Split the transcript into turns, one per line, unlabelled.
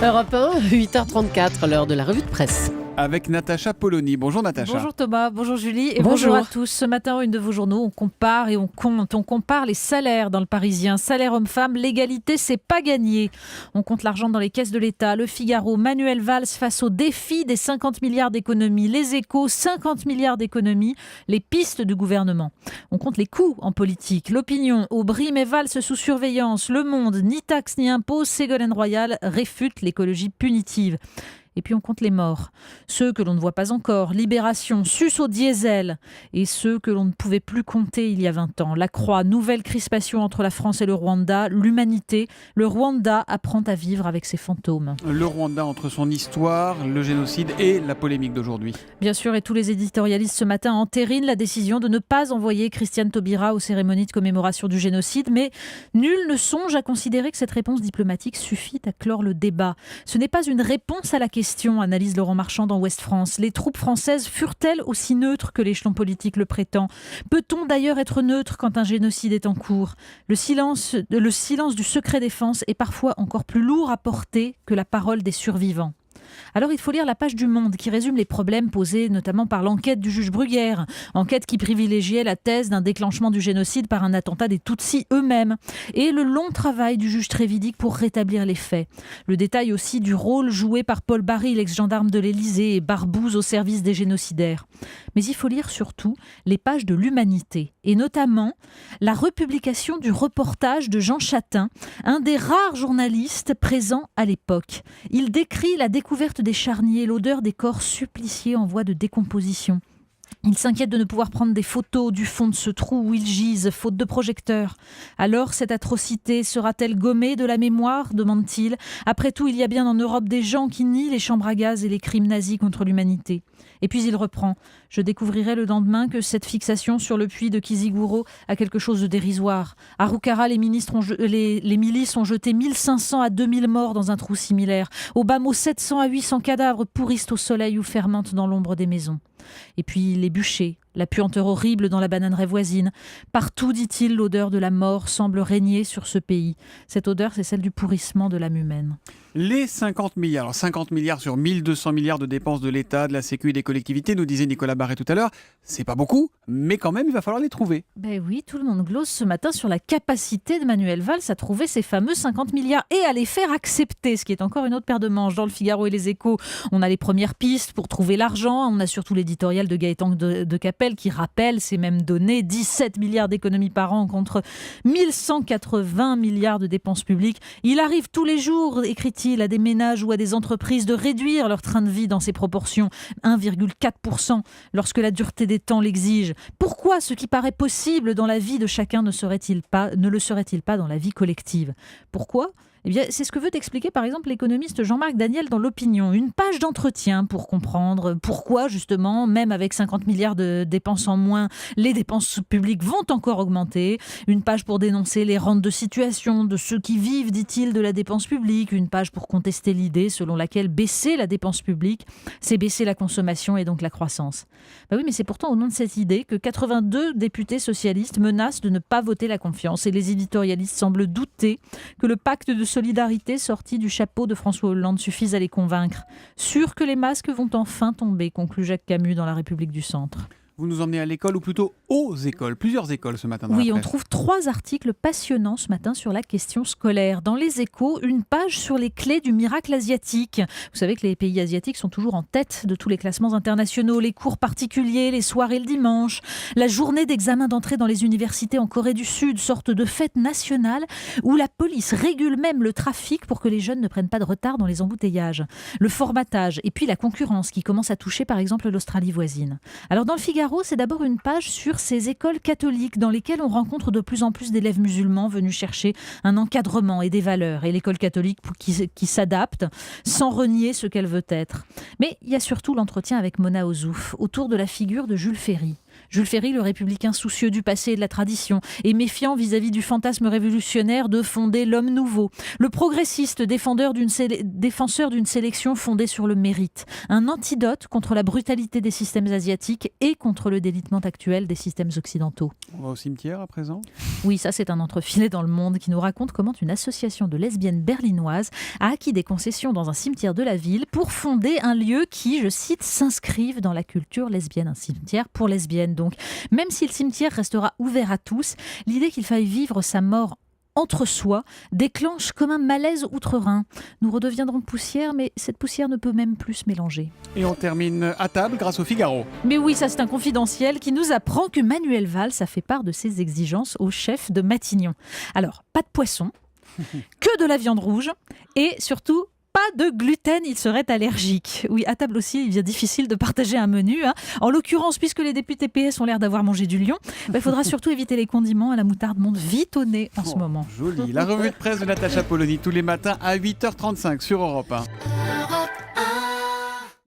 Europe 1, 8h34, l'heure de la revue de presse.
Avec Natacha Polony. Bonjour Natacha.
Bonjour Thomas, bonjour Julie et
Bonjour
à tous. Ce matin, une de vos journaux, on compare et on compte. On compare les salaires dans le Parisien. Salaire homme-femme, l'égalité, c'est pas gagné. On compte l'argent dans les caisses de l'État. Le Figaro, Manuel Valls face au défi des 50 milliards d'économies. Les Échos, 50 milliards d'économies. Les pistes du gouvernement. On compte les coûts en politique. L'Opinion, Aubry et Valls sous surveillance. Le Monde, ni taxe ni impôt. Ségolène Royal réfute l'écologie punitive. Et puis on compte les morts, ceux que l'on ne voit pas encore, Libération, sus au diesel, et ceux que l'on ne pouvait plus compter il y a 20 ans. La Croix, nouvelle crispation entre la France et le Rwanda, l'humanité, le Rwanda apprend à vivre avec ses fantômes.
Le Rwanda entre son histoire, le génocide et la polémique d'aujourd'hui.
Bien sûr, et tous les éditorialistes ce matin entérinent la décision de ne pas envoyer Christiane Taubira aux cérémonies de commémoration du génocide, mais nul ne songe à considérer que cette réponse diplomatique suffit à clore le débat. Ce n'est pas une réponse à la question, analyse Laurent Marchand dans Ouest France. Les troupes françaises furent-elles aussi neutres que l'échelon politique le prétend ? Peut-on d'ailleurs être neutre quand un génocide est en cours ? Le silence du secret défense est parfois encore plus lourd à porter que la parole des survivants. Alors il faut lire la page du Monde qui résume les problèmes posés notamment par l'enquête du juge Bruguière, enquête qui privilégiait la thèse d'un déclenchement du génocide par un attentat des Tutsis eux-mêmes, et le long travail du juge Trévidic pour rétablir les faits. Le détail aussi du rôle joué par Paul Barry, l'ex-gendarme de l'Élysée, et Barbouze au service des génocidaires. Mais il faut lire surtout les pages de l'Humanité, et notamment la republication du reportage de Jean Chatin, un des rares journalistes présents à l'époque. Il décrit la découverte des charniers, l'odeur des corps suppliciés en voie de décomposition. Il s'inquiète de ne pouvoir prendre des photos du fond de ce trou où ils gisent, faute de projecteur. Alors, cette atrocité sera-t-elle gommée de la mémoire ? Demande-t-il. Après tout, il y a bien en Europe des gens qui nient les chambres à gaz et les crimes nazis contre l'humanité. Et puis il reprend. Je découvrirai le lendemain que cette fixation sur le puits de Kiziguro a quelque chose de dérisoire. À Roucara, les milices ont jeté 1500 à 2000 morts dans un trou similaire. Au Bamo, 700 à 800 cadavres pourrissent au soleil ou fermentent dans l'ombre des maisons. Et puis les bûchers, la puanteur horrible dans la bananeraie voisine. Partout, dit-il, l'odeur de la mort semble régner sur ce pays. Cette odeur, c'est celle du pourrissement de l'âme humaine.
Les 50 milliards, alors 50 milliards sur 1200 milliards de dépenses de l'État, de la Sécu et des collectivités, nous disait Nicolas Barré tout à l'heure, c'est pas beaucoup, mais quand même il va falloir les trouver.
Ben oui, tout le monde glose ce matin sur la capacité de Manuel Valls à trouver ces fameux 50 milliards et à les faire accepter, ce qui est encore une autre paire de manches. Dans le Figaro et les Échos, on a les premières pistes pour trouver l'argent, on a surtout l'éditorial de Gaëtan de Capelle qui rappelle ces mêmes données, 17 milliards d'économies par an contre 1180 milliards de dépenses publiques. Il arrive tous les jours, écrit-il, à des ménages ou à des entreprises de réduire leur train de vie dans ces proportions, 1,4% lorsque la dureté des temps l'exige. Pourquoi ce qui paraît possible dans la vie de chacun ne le serait-il pas dans la vie collective ? Pourquoi ? Eh bien, c'est ce que veut expliquer par exemple l'économiste Jean-Marc Daniel dans l'Opinion. Une page d'entretien pour comprendre pourquoi justement, même avec 50 milliards de dépenses en moins, les dépenses publiques vont encore augmenter. Une page pour dénoncer les rentes de situation de ceux qui vivent, dit-il, de la dépense publique. Une page pour contester l'idée selon laquelle baisser la dépense publique, c'est baisser la consommation et donc la croissance. Ben oui, mais c'est pourtant au nom de cette idée que 82 députés socialistes menacent de ne pas voter la confiance. Et les éditorialistes semblent douter que le pacte de solidarité sorti du chapeau de François Hollande suffise à les convaincre. Sûr que les masques vont enfin tomber, conclut Jacques Camus dans La République du Centre.
Vous nous emmenez à l'école, ou plutôt aux écoles, plusieurs écoles ce matin dans
Oui,
la
on
presse.
trouve 3 articles passionnants ce matin sur la question scolaire. Dans les Échos, une page sur les clés du miracle asiatique. Vous savez que les pays asiatiques sont toujours en tête de tous les classements internationaux. Les cours particuliers, les soirées le dimanche, la journée d'examen d'entrée dans les universités en Corée du Sud, sorte de fête nationale où la police régule même le trafic pour que les jeunes ne prennent pas de retard dans les embouteillages. Le formatage et puis la concurrence qui commence à toucher par exemple l'Australie voisine. Alors dans le Figaro, c'est d'abord une page sur ces écoles catholiques dans lesquelles on rencontre de plus en plus d'élèves musulmans venus chercher un encadrement et des valeurs. Et l'école catholique qui s'adapte sans renier ce qu'elle veut être. Mais il y a surtout l'entretien avec Mona Ozouf autour de la figure de Jules Ferry. Jules Ferry, le républicain soucieux du passé et de la tradition, et méfiant vis-à-vis du fantasme révolutionnaire de fonder l'homme nouveau. Le progressiste, défenseur d'une sélection fondée sur le mérite. Un antidote contre la brutalité des systèmes asiatiques et contre le délitement actuel des systèmes occidentaux.
On va au cimetière à présent ?
Oui, ça c'est un entrefilet dans le Monde qui nous raconte comment une association de lesbiennes berlinoises a acquis des concessions dans un cimetière de la ville pour fonder un lieu qui, je cite, s'inscrive dans la culture lesbienne. Un cimetière pour lesbiennes donc. Même si le cimetière restera ouvert à tous, l'idée qu'il faille vivre sa mort entre soi déclenche comme un malaise outre-Rhin. Nous redeviendrons poussière, mais cette poussière ne peut même plus se mélanger.
Et on termine à table grâce au Figaro.
Mais oui, ça c'est un confidentiel qui nous apprend que Manuel Valls a fait part de ses exigences au chef de Matignon. Alors, pas de poisson, que de la viande rouge et surtout pas de gluten, il serait allergique. Oui, à table aussi, il devient difficile de partager un menu. En l'occurrence, puisque les députés PS ont l'air d'avoir mangé du lion, il faudra surtout éviter les condiments. La moutarde monte vite au nez en ce moment.
Joli. La revue de presse de Natacha Polony tous les matins à 8h35 sur Europe 1.